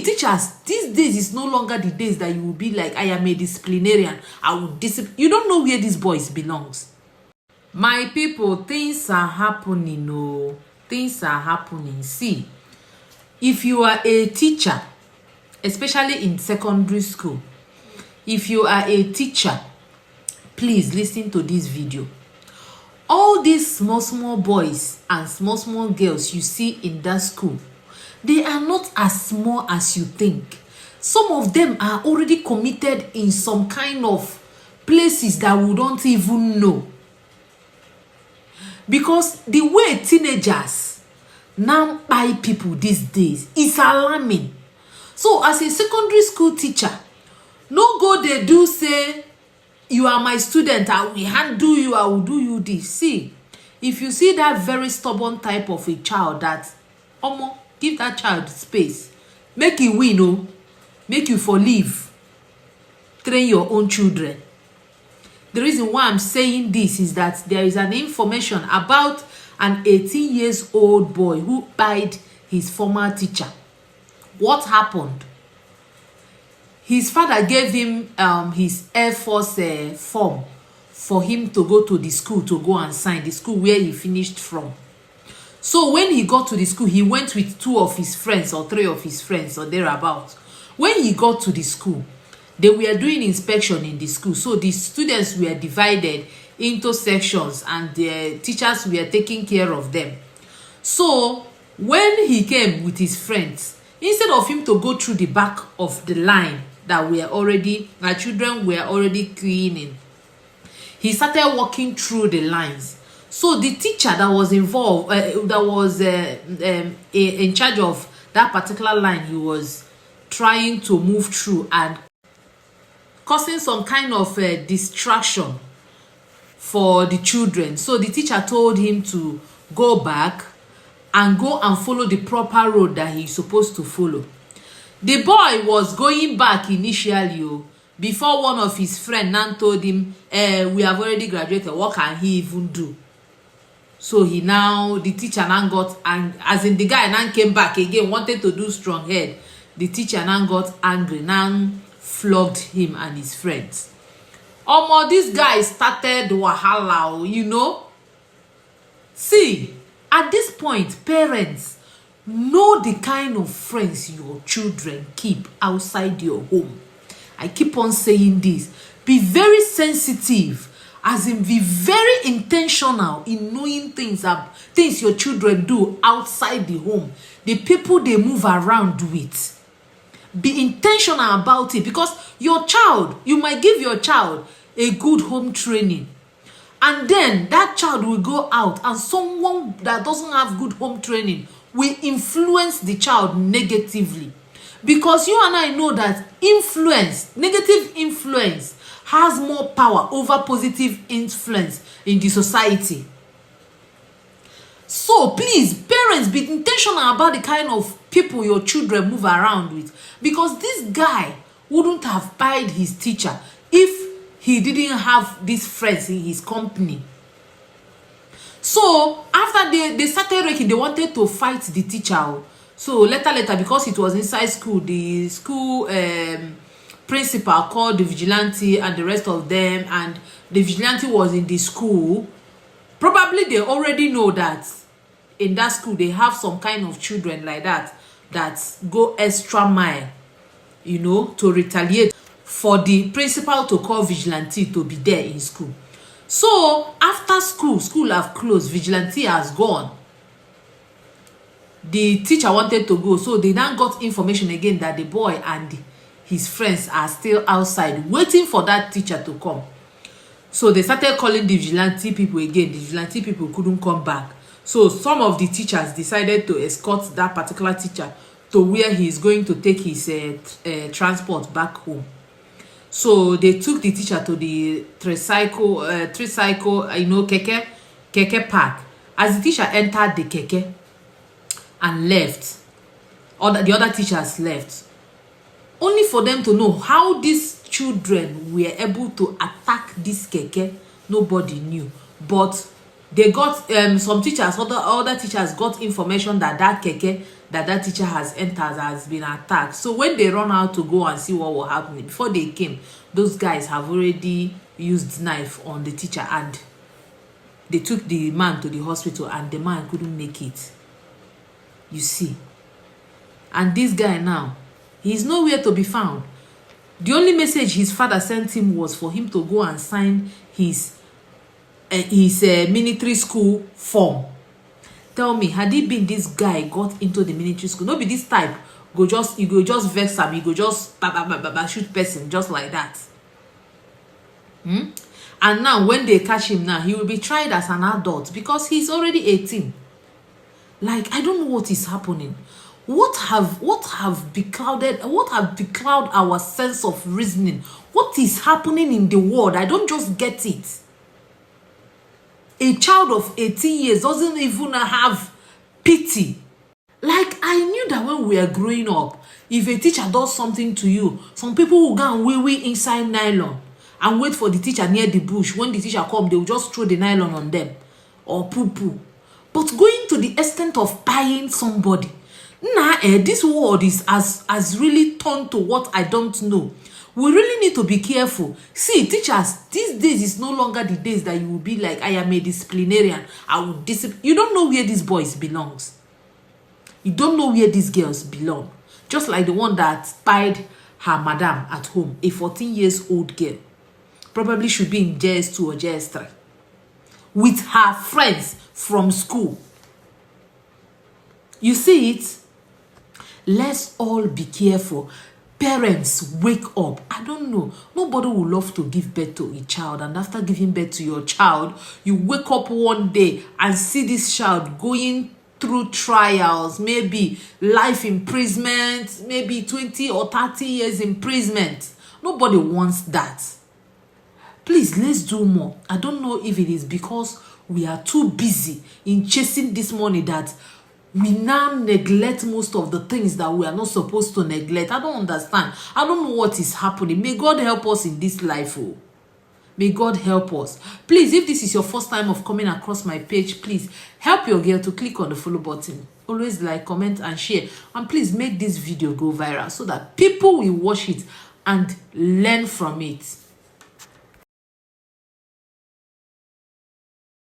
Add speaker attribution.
Speaker 1: Teachers these days is no longer the days that you will be like, I am a disciplinarian, I will discipline. You don't know where these boys belongs. My people, things are happening. No, things are happening. See, if you are a teacher, especially in secondary school, if you are a teacher, please listen to this video. All these small boys and small girls you see in that school, they are not as small as you think. Some of them are already committed in some kind of places that we don't even know. Because the way teenagers now buy people these days is alarming. So as a secondary school teacher, no go they do say, you are my student, I will handle you, I will do you this. See, if you see that very stubborn type of a child, that give that child space, make you win, oh, make you for leave, train your own children. The reason why I'm saying this is that there is an information about an 18-year-old boy who buyed his former teacher. What happened? His father gave him his Air Force form for him to go to the school to go and sign, the school where he finished from. So when he got to the school, he went with 2 of his friends or 3 of his friends or thereabouts. When he got to the school, they were doing inspection in the school. So the students were divided into sections and the teachers were taking care of them. So when he came with his friends, instead of him to go through the back of the line that my children were already cleaning, he started walking through the lines. So the teacher that was involved, in charge of that particular line, he was trying to move through and causing some kind of distraction for the children. So the teacher told him to go back and go and follow the proper road that he's supposed to follow. The boy was going back initially, before one of his friends now told him, we have already graduated, what can he even do? So the teacher now got, and as in the guy now came back again, wanted to do strong head. The teacher now got angry, now flogged him and his friends. This guy started wahala, you know. See, at this point, parents, know the kind of friends your children keep outside your home. I keep on saying this. Be very sensitive, as in be very intentional in knowing things your children do outside the home, the people they move around with. Be intentional about it, because your child, you might give your child a good home training, and then that child will go out and someone that doesn't have good home training will influence the child negatively. Because you and I know that negative influence has more power over positive influence in the society. So please, parents, be intentional about the kind of people your children move around with, because this guy wouldn't have buyed his teacher if he didn't have these friends in his company. So after they started raking, they wanted to fight the teacher. So later, because it was inside school, the school principal called the vigilante and the rest of them, and the vigilante was in the school. Probably they already know that in that school they have some kind of children like that go extra mile, you know, to retaliate for the principal to call vigilante to be there in school. So after school have closed, vigilante has gone. The teacher wanted to go, so they now got information again that the boy and his friends are still outside waiting for that teacher to come. So they started calling the vigilante people again. The vigilante people couldn't come back. So some of the teachers decided to escort that particular teacher to where he is going to take his transport back home. So they took the teacher to the tricycle, you know, keke park. As the teacher entered the keke and left, the other teachers left, only for them to know how these children were able to attack this keke. Nobody knew, but they got some teachers, other teachers got information that keke that teacher has entered, has been attacked. So when they run out to go and see what was happening, before they came, those guys have already used knife on the teacher, and they took the man to the hospital, and the man couldn't make it. You see. And this guy now, he's nowhere to be found. The only message his father sent him was for him to go and sign his military school form. Tell me, had it been this guy got into the military school, no be this type you go just vex him, you go just shoot person just like that. And now when they catch him now, he will be tried as an adult because he's already 18. Like, I don't know what is happening. What have beclouded our sense of reasoning? What is happening in the world? I don't just get it. A child of 18 years doesn't even have pity. Like, I knew that when we were growing up, if a teacher does something to you, some people will go and wee inside nylon and wait for the teacher near the bush. When the teacher comes, they will just throw the nylon on them or poo-poo. But going to the extent of buying somebody, this world has really turned to what I don't know. We really need to be careful. See, teachers, these days is no longer the days that you will be like, I am a disciplinarian. I will discipline. You don't know where these boys belongs. You don't know where these girls belong. Just like the one that spied her madam at home, a 14-year-old girl. Probably should be in JS2 or JS3. With her friends from school. You see it? Let's all be careful. Parents, wake up. I don't know. Nobody would love to give birth to a child, and after giving birth to your child, you wake up one day and see this child going through trials, maybe life imprisonment, maybe 20 or 30 years imprisonment. Nobody wants that. Please, let's do more. I don't know if it is because we are too busy in chasing this money that we now neglect most of the things that we are not supposed to neglect. I don't understand. I don't know what is happening. May God help us in this life. Oh. May God help us. Please, if this is your first time of coming across my page, please help your girl to click on the follow button. Always like, comment, and share. And please make this video go viral so that people will watch it and learn from it.